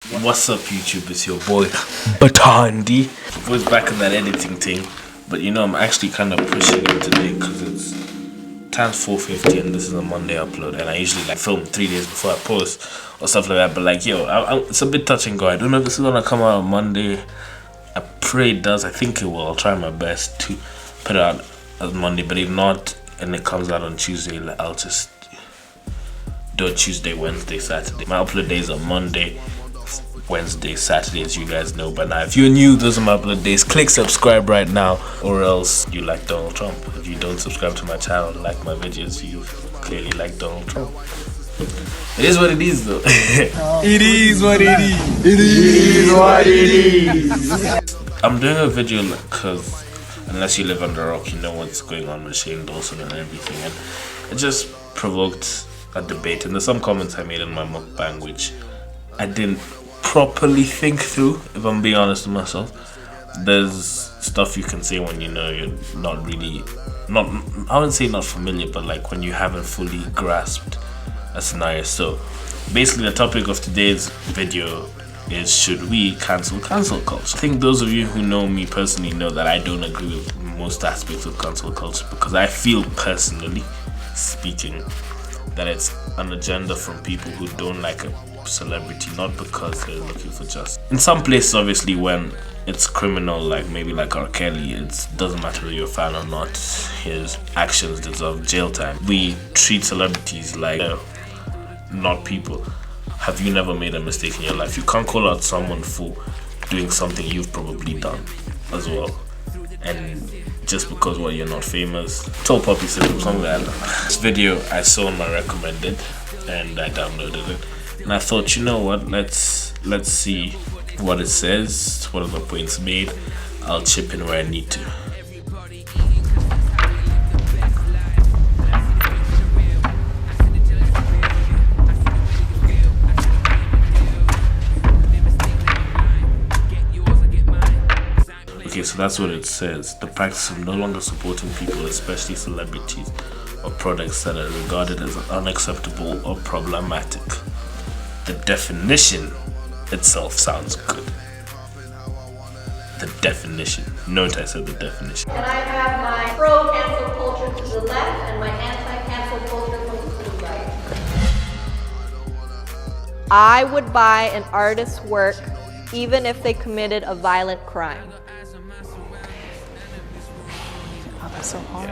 What's up, YouTube? It's your boy Batandi. Voice back in that editing thing, but you know I'm actually kind of pushing it today because it's time's 4:50 and this is a Monday upload, and I usually like film 3 days before I post or stuff like that. But like, yo, it's a bit touch and go. I don't know if this is gonna come out on Monday. I pray it does. I think it will. I'll try my best to put it out on Monday, but if not, and it comes out on Tuesday, I'll just do it Tuesday, Wednesday, Saturday. My upload days are Monday, Wednesday, Saturday, as you guys know by now. If you're new, those are my upload days. Click subscribe right now, or else you like Donald Trump. If you don't subscribe to my channel, like my videos, you clearly like Donald Trump. It is what it is, though. It is what it is. It is what it is. I'm doing a video because unless you live under a rock, you know what's going on with Shane Dawson and everything, and it just provoked a debate. And there's some comments I made in my mukbang which I didn't properly think through, if I'm being honest with myself. There's stuff you can say when you know you're not really, I wouldn't say not familiar, but like when you haven't fully grasped a scenario. So basically the topic of today's video is, should we cancel culture? I think those of you who know me personally know that I don't agree with most aspects of cancel culture, because I feel, personally speaking, that it's an agenda from people who don't like a celebrity, not because they're looking for justice. In some places, obviously, when it's criminal, like maybe like R. Kelly, it doesn't matter whether you're a fan or not, his actions deserve jail time. We treat celebrities like not people. Have you never made a mistake in your life? You can't call out someone for doing something you've probably done as well, and just because you're not famous. Tall poppy syndrome, something like that. This video I saw on my recommended and I downloaded it, and I thought, you know what, let's see what it says, what are the points made. I'll chip in where I need to. Okay, so that's what it says. The practice of no longer supporting people, especially celebrities, or products that are regarded as unacceptable or problematic. The definition itself sounds good. The definition. Note I said the definition. And I have my pro-cancel culture to the left and my anti-cancel culture to the right. I would buy an artist's work even if they committed a violent crime. Oh, that's so hard.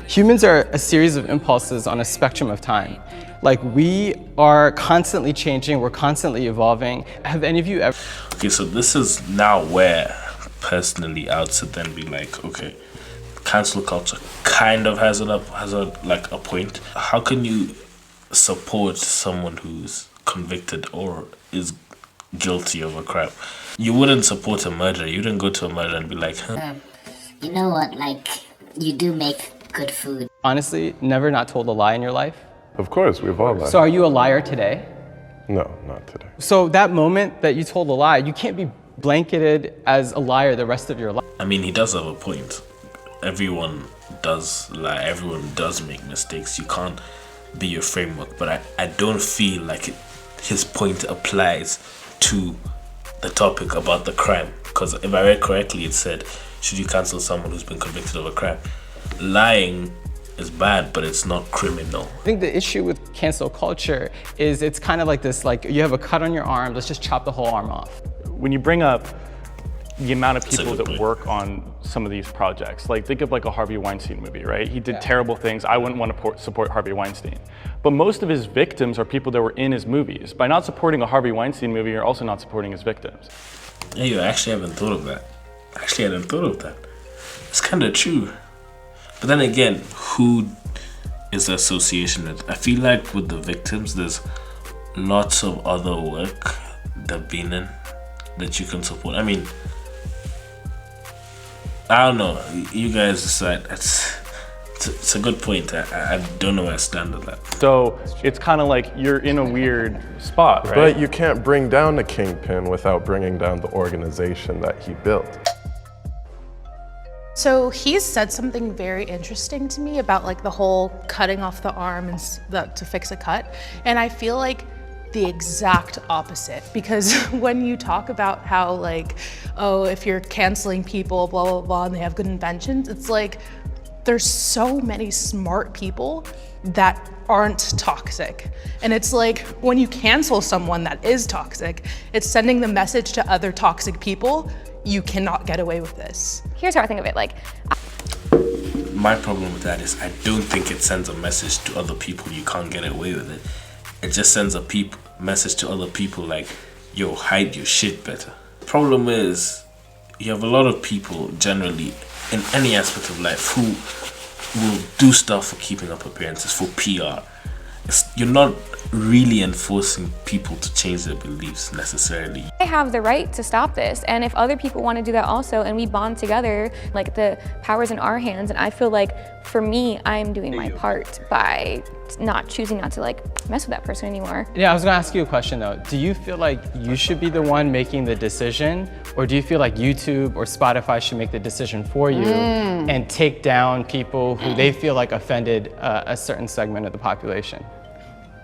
Humans are a series of impulses on a spectrum of time. Like, we are constantly changing, we're constantly evolving. Have any of you ever... Okay, so this is now where, personally, I would sit there and be like, okay, cancel culture kind of has a point. How can you support someone who's convicted or is guilty of a crime? You wouldn't support a murderer. You wouldn't go to a murderer and be like, huh? You know what, like, you do make good food. Honestly, never not told a lie in your life? Of course, we've all lied. So are you a liar today? No, not today. So that moment that you told a lie, you can't be blanketed as a liar the rest of your life. I mean, he does have a point. Everyone does lie. Everyone does make mistakes. You can't be your framework. But I don't feel like his point applies to the topic about the crime. Because if I read correctly, it said, should you cancel someone who's been convicted of a crime? Lying is bad, but it's not criminal. I think the issue with cancel culture is it's kind of like this, like, you have a cut on your arm, let's just chop the whole arm off. When you bring up the amount of people that work on some of these projects, like think of like a Harvey Weinstein movie, right? He did terrible things. I wouldn't want to support Harvey Weinstein. But most of his victims are people that were in his movies. By not supporting a Harvey Weinstein movie, you're also not supporting his victims. Hey, I actually haven't thought of that. Actually, I hadn't thought of that. It's kind of true. But then again, who is the association with? I feel like with the victims, there's lots of other work they've been in that you can support. I mean, I don't know. You guys decide. It's a good point. I don't know where I stand with that. So it's kind of like you're in a weird spot, right? But you can't bring down the kingpin without bringing down the organization that he built. So he's said something very interesting to me about like the whole cutting off the arm and to fix a cut. And I feel like the exact opposite. Because when you talk about how like, oh, if you're canceling people, blah, blah, blah, and they have good inventions, it's like, there's so many smart people that aren't toxic. And it's like, when you cancel someone that is toxic, it's sending the message to other toxic people, you cannot get away with this. Here's how I think of it, like, my problem with that is I don't think it sends a message to other people you can't get away with it. It just sends a message to other people like, yo, hide your shit better. The problem is, you have a lot of people generally in any aspect of life who will do stuff for keeping up appearances, for PR. You're not really enforcing people to change their beliefs necessarily. I have the right to stop this, and if other people want to do that also, and we bond together, like the power's in our hands, and I feel like for me, I'm doing my part by choosing not to like mess with that person anymore. Yeah, I was gonna ask you a question though. Do you feel like you should be the one making the decision, or do you feel like YouTube or Spotify should make the decision for you and take down people who they feel like offended a certain segment of the population?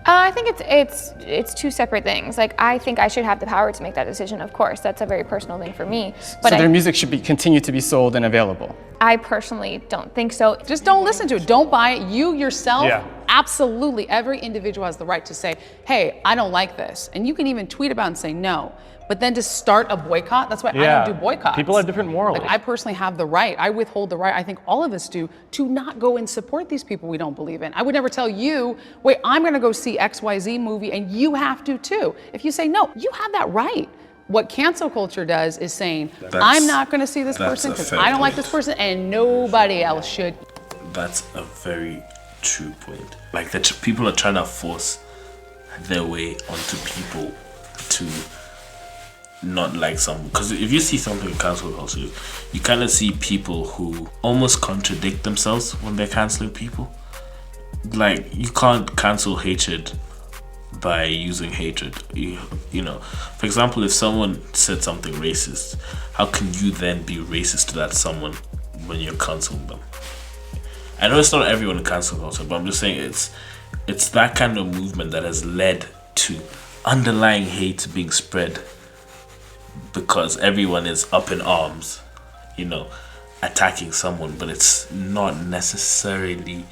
I think it's two separate things. Like, I think I should have the power to make that decision, of course. That's a very personal thing for me. But so their music should continue to be sold and available? I personally don't think so. Just don't listen to it. Don't buy it. You yourself, absolutely, every individual has the right to say, hey, I don't like this. And you can even tweet about it and say no. But then to start a boycott, that's why I don't do boycotts. People have different morals. Like, I personally have the right, I withhold the right, I think all of us do, to not go and support these people we don't believe in. I would never tell you, wait, I'm gonna go see XYZ movie and you have to too. If you say no, you have that right. What cancel culture does is saying, I'm not gonna see this person because I don't like this person and nobody else should. That's a very true point. Like, that people are trying to force their way onto people to not like something. Because if you see something in cancel culture, you kind of see people who almost contradict themselves when they're canceling people. Like, you can't cancel hatred by using hatred. You know, for example, if someone said something racist, how can you then be racist to that someone when you're canceling them? I know it's not everyone in cancel culture, but I'm just saying it's that kind of movement that has led to underlying hate being spread because everyone is up in arms, you know, attacking someone, but it's not necessarily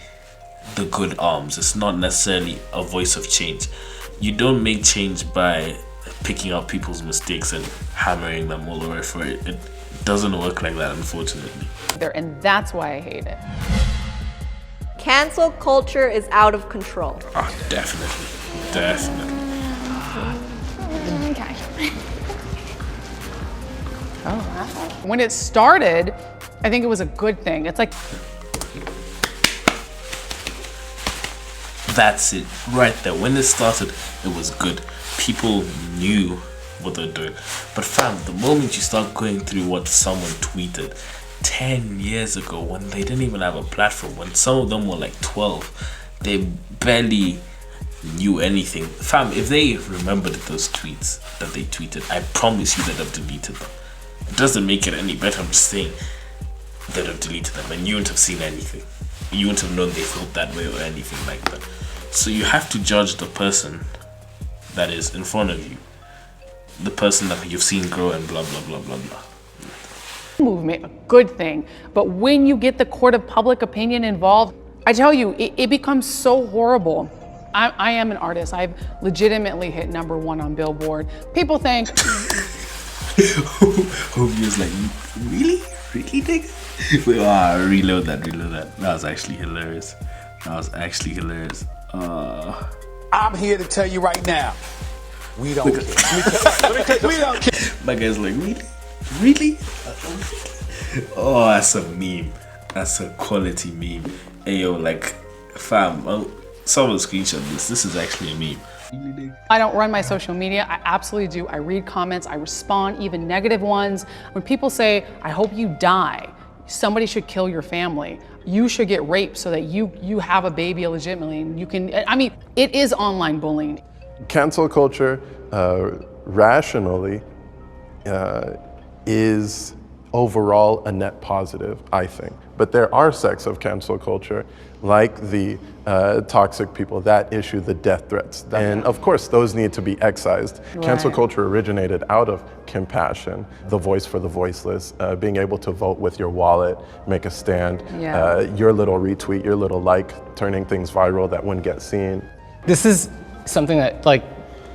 the good arms. It's not necessarily a voice of change. You don't make change by picking up people's mistakes and hammering them all the way for it. It doesn't work like that, unfortunately. And that's why I hate it. Cancel culture is out of control. Ah, definitely. Definitely. Okay. Oh, wow. When it started, I think it was a good thing. It's like, that's it, right there. When it started, it was good. People knew what they're doing. But fam, the moment you start going through what someone tweeted 10 years ago, when they didn't even have a platform, when some of them were like 12, they barely knew anything. Fam, if they remembered those tweets that they tweeted, I promise you they'd have deleted them. It doesn't make it any better. I'm just saying they'd have deleted them and you wouldn't have seen anything. You wouldn't have known they felt that way or anything like that. So you have to judge the person that is in front of you, the person that you've seen grow and blah blah blah blah blah. Movement, a good thing. But when you get the court of public opinion involved, I tell you, it becomes so horrible. I am an artist. I've legitimately hit #1 on Billboard. People think, Hobia's like, really? Really, nigga? Wait, reload that. That was actually hilarious. I'm here to tell you right now, we don't care. We don't care. My guy's like, really? Oh, that's a meme. That's a quality meme. Hey yo, like, fam, someone screenshot this. This is actually a meme. I don't run my social media. I absolutely do. I read comments. I respond, even negative ones. When people say, I hope you die, somebody should kill your family. You should get raped so that you have a baby illegitimately and you can, I mean, it is online bullying. Cancel culture, rationally, is overall a net positive, I think. But there are sects of cancel culture, like the toxic people that issue the death threats. And of course, those need to be excised. Cancel culture originated out of compassion, the voice for the voiceless, being able to vote with your wallet, make a stand, your little retweet, your little like, turning things viral that wouldn't get seen. This is something that like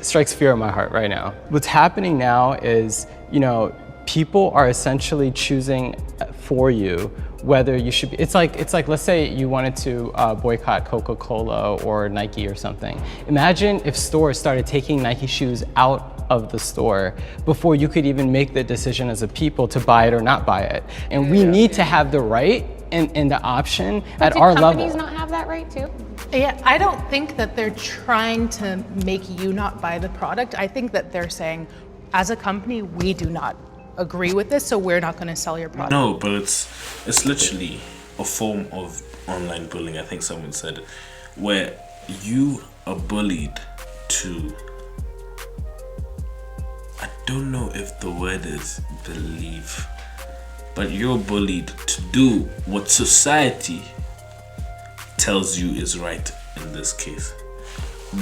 strikes fear in my heart right now. What's happening now is, you know, people are essentially choosing for you whether you should be, it's like let's say you wanted to boycott Coca-Cola or Nike or something. Imagine if stores started taking Nike shoes out of the store before you could even make the decision as a people to buy it or not buy it. And we need to have the right and the option at our level. Do companies not have that right too? Yeah, I don't think that they're trying to make you not buy the product. I think that they're saying, as a company, we do not agree with this, so we're not going to sell your product. No, but it's literally a form of online bullying. I think someone said it, where you are bullied to, I don't know if the word is believe, but you're bullied to do what society tells you is right in this case.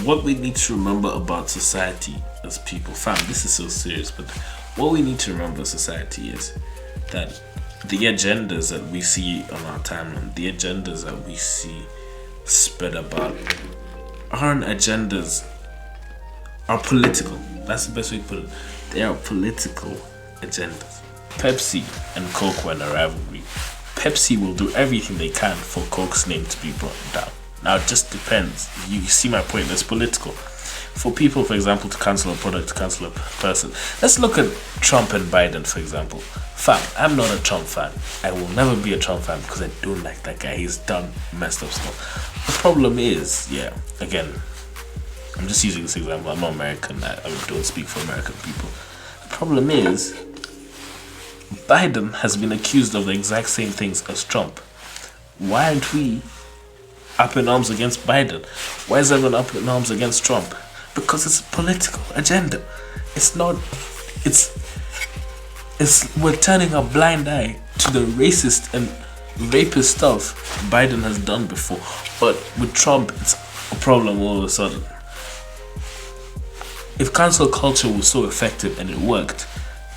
What we need to remember about society as people, fam, this is so serious, but what we need to remember as society is that the agendas that we see on our timeline, the agendas that we see spread about, aren't agendas, are political. That's the best way to put it. They are political agendas. Pepsi and Coke were in a rivalry. Pepsi will do everything they can for Coke's name to be brought down. Now it just depends. You see my point, it's political. For people, for example, to cancel a product, to cancel a person. Let's look at Trump and Biden, for example. Fam, I'm not a Trump fan. I will never be a Trump fan because I don't like that guy. He's done messed up stuff. The problem is, again, I'm just using this example. I'm not American. I don't speak for American people. The problem is, Biden has been accused of the exact same things as Trump. Why aren't we up in arms against Biden? Why is everyone up in arms against Trump? Because it's a political agenda. It's not, we're turning a blind eye to the racist and rapist stuff Biden has done before. But with Trump, it's a problem all of a sudden. If cancel culture was so effective and it worked,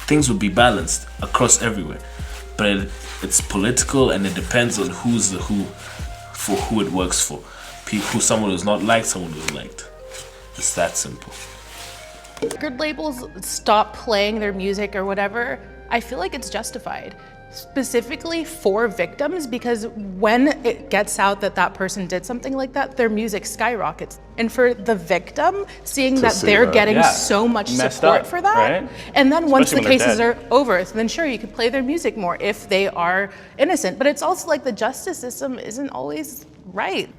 things would be balanced across everywhere. But it's political and it depends on who's the who, for who it works for. People, someone who's not liked, someone who's liked. It's that simple. Record labels stop playing their music or whatever, I feel like it's justified. Specifically for victims, because when it gets out that that person did something like that, their music skyrockets. And for the victim, seeing that they're getting so much support for that, right? And then once the Especially when cases they're are over, then sure, you can play their music more if they are innocent. But it's also like the justice system isn't always right.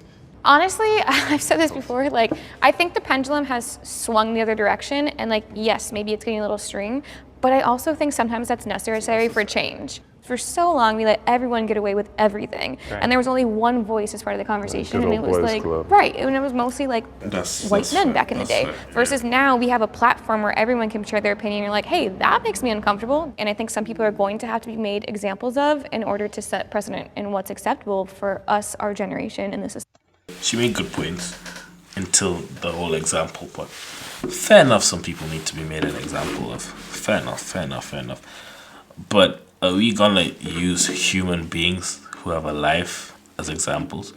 Honestly, I've said this before, like, I think the pendulum has swung the other direction, and like, yes, maybe it's getting a little extreme, but I also think sometimes that's necessary for change. For so long, we let everyone get away with everything, and there was only one voice as part of the conversation, and it was like, and it was mostly like white men back in the day, versus now we have a platform where everyone can share their opinion. You're like, hey, that makes me uncomfortable, and I think some people are going to have to be made examples of in order to set precedent in what's acceptable for us, our generation, in this society. She made good points until the whole example, but fair enough, some people need to be made an example of. Fair enough. But are we gonna use human beings who have a life as examples?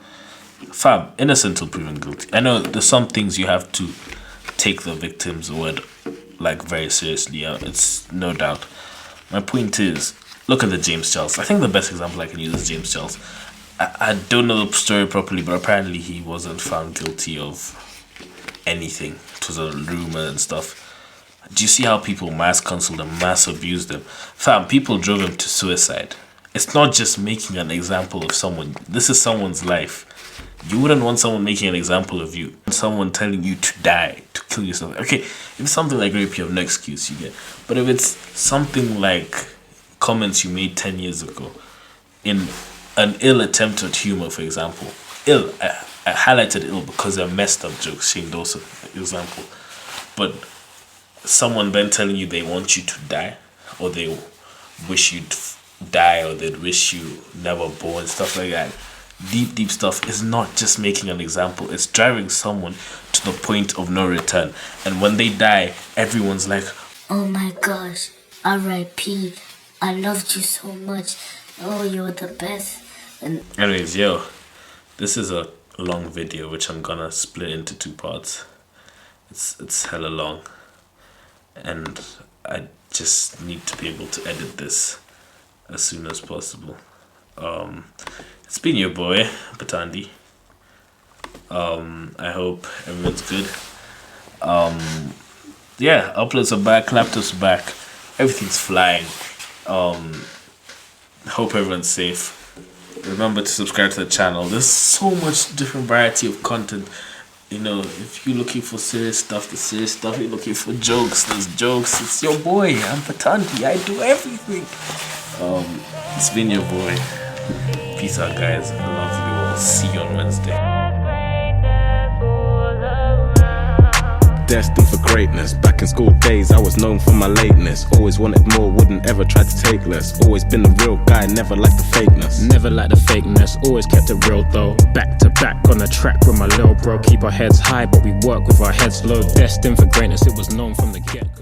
Fam, innocent till proven guilty. I know there's some things you have to take the victim's word like very seriously. It's no doubt. My point is, look at the James Charles. I think the best example I can use is James Charles. I don't know the story properly, but apparently he wasn't found guilty of anything. It was a rumor and stuff. Do you see how people mass cancelled and mass abused him? Fam, people drove him to suicide. It's not just making an example of someone. This is someone's life. You wouldn't want someone making an example of you. Someone telling you to die, to kill yourself. Okay, if it's something like rape, you have no excuse, you get. But if it's something like comments you made 10 years ago in an ill attempt at humor, for example. I highlighted ill because they're messed up jokes, Shane Dawson, example. But someone then telling you they want you to die, or they wish you'd die or they'd wish you never born, stuff like that. Deep stuff is not just making an example, it's driving someone to the point of no return. And when they die, everyone's like, oh my gosh, R.I.P. I loved you so much. Oh, you're the best. And anyways, yo, this is a long video which I'm gonna split into 2 parts. It's hella long, and I just need to be able to edit this as soon as possible. It's been your boy Batandi. I hope everyone's good. Yeah, uploads are back, laptops back, everything's flying. Hope everyone's safe. Remember to subscribe to the channel. There's so much different variety of content. You know, if you're looking for serious stuff, the serious stuff. You're looking for jokes, there's jokes. It's your boy, I'm Batandi. I do everything. It's been your boy. Peace out, guys. I love you all. See you on Wednesday. Destined for greatness. Back in school days, I was known for my lateness. Always wanted more, wouldn't ever try to take less. Always been the real guy, never liked the fakeness. Never liked the fakeness, always kept it real though. Back to back on the track with my little bro. Keep our heads high, but we work with our heads low. Destined for greatness, it was known from the get-go.